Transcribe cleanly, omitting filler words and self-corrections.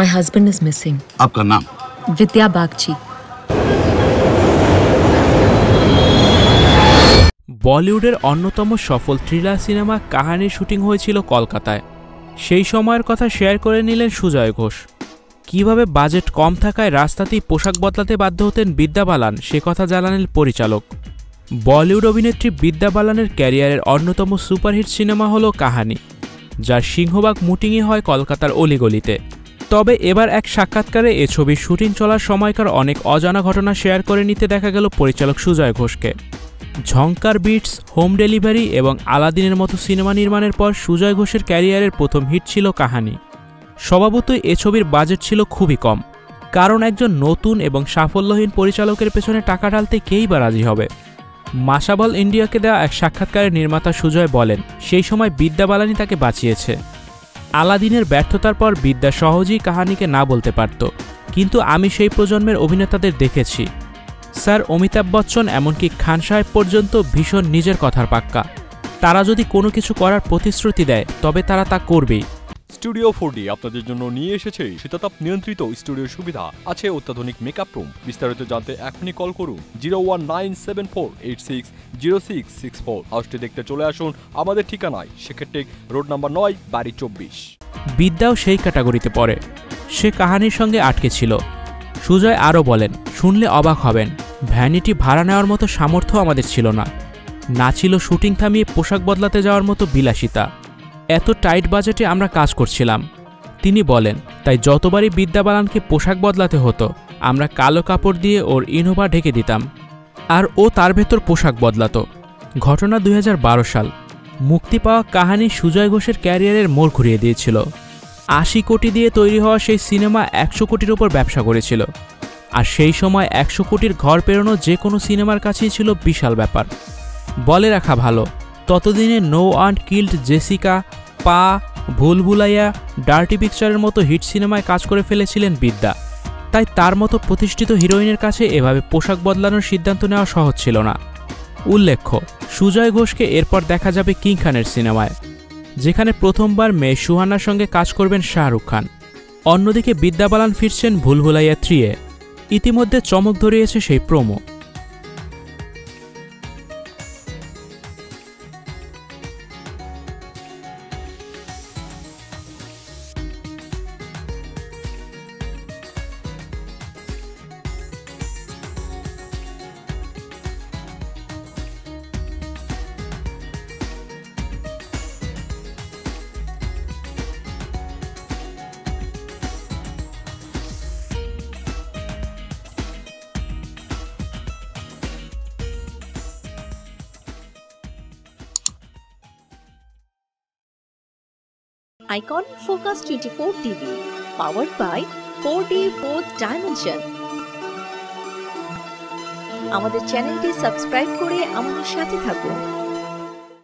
My husband is missing. आपका नाम? Vidya Bagchi. বলিউডের অন্যতম সফল থ্রিলার সিনেমা কাহানির শুটিং হয়েছিল কলকাতায়। সেই সময়ের কথা শেয়ার করে নিলেন সুজয় ঘোষ। কিভাবে বাজেট কম থাকায় রাস্তাতেই পোশাক বদলাতে বাধ্য হতেন বিদ্যা বালান সে কথা জানালেন পরিচালক। বলিউড অভিনেত্রী বিদ্যা বালানের ক্যারিয়ারের অন্যতম সুপারহিট সিনেমা হলো কাহানি, যার সিংহভাগ মুটিংই হয় কলকাতার অলিগলিতে। তবে এবার এক সাক্ষাৎকারে এ ছবির শুটিং চলার সময়কার অনেক অজানা ঘটনা শেয়ার করে নিতে দেখা গেল পরিচালক সুজয় ঘোষকে। ঝংকার বিটস, হোম ডেলিভারি এবং আলাদিনের মতো সিনেমা নির্মাণের পর সুজয় ঘোষের ক্যারিয়ারের প্রথম হিট ছিল কাহানি। স্বভাবতই এ ছবির বাজেট ছিল খুবই কম, কারণ একজন নতুন এবং সাফল্যহীন পরিচালকের পেছনে টাকা ঢালতে কেই বা রাজি হবে। মাসাবল ইন্ডিয়াকে দেওয়া এক সাক্ষাৎকারে নির্মাতা সুজয় বলেন, সেই সময় বিদ্যা বালানি তাকে বাঁচিয়েছে। আলাদিনের ব্যর্থতার পর বিদ্যা সহজেই কাহানিকে না বলতে পারত, কিন্তু আমি সেই প্রজন্মের অভিনেতাদের দেখেছি। স্যার অমিতাভ বচ্চন এমনকি খান সাহেব পর্যন্ত ভীষণ নিজের কথার পাক্কা। তারা যদি কোনো কিছু করার প্রতিশ্রুতি দেয় তবে তারা তা করবেই। স্টুডিও 4D আপনাদের জন্য নিয়ে এসেছে শীতাতাপ নিয়ন্ত্রিত স্টুডিও সুবিধা, আছে অত্যাধুনিক মেকআপ রুম। বিস্তারিত জানতে এখনই কল করুন 01974860664। হাউসটি দেখতে চলে আসুন আমাদের ঠিকানায় শেখেরটেক রোড নাম্বার 9, বাড়ি 24। বিদ্যাও সেই ক্যাটাগরিতে পড়ে। সে কাহানির সঙ্গে আটকে ছিল। সুজয় আরও বলেন, শুনলে অবাক হবেন, ভ্যানিটি ভাড়া নেওয়ার মতো সামর্থ্য আমাদের ছিল না। না ছিল শুটিং থামিয়ে পোশাক বদলাতে যাওয়ার মতো বিলাসিতা। এত টাইট বাজেটে আমরা কাজ করছিলাম। তিনি বলেন, তাই যতবারই বিদ্যা বালানকে পোশাক বদলাতে হতো আমরা কালো কাপড় দিয়ে ওর ইনোভা ঢেকে দিতাম, আর ও তার ভেতর পোশাক বদলাতো। ঘটনা 2012 সাল। মুক্তি পাওয়া কাহানি সুজয় ঘোষের ক্যারিয়ারের মোড় ঘুরিয়ে দিয়েছিল। 80 কোটি দিয়ে তৈরি হওয়া সেই সিনেমা 100 কোটির ওপর ব্যবসা করেছিল, আর সেই সময় 100 কোটির ঘর পেরোনো যে কোনো সিনেমার কাছেই ছিল বিশাল ব্যাপার। বলে রাখা ভালো, ততদিনে নো ওয়ান কিল্ড জেসিকা, পা, ভুলভুলাইয়া, ডার্টি পিকচারের মতো হিট সিনেমায় কাজ করে ফেলেছিলেন বিদ্যা। তাই তার মতো প্রতিষ্ঠিত হিরোইনের কাছে এভাবে পোশাক বদলানোর সিদ্ধান্ত নেওয়া সহজ ছিল না। উল্লেখ্য, সুজয় ঘোষকে এরপর দেখা যাবে কিং খানের সিনেমায়, যেখানে প্রথমবার মেয়ে সুহানার সঙ্গে কাজ করবেন শাহরুখ খান। অন্যদিকে বিদ্যা বালান ফিরছেন ভুলভুলাইয়া 3-এ। ইতিমধ্যে চমক ধরিয়েছে সেই promo. Icon Focus 24 TV, powered by 4D 4th Dimension. আমাদের চ্যানেলটি সাবস্ক্রাইব করে আমাদের সাথে থাকুন।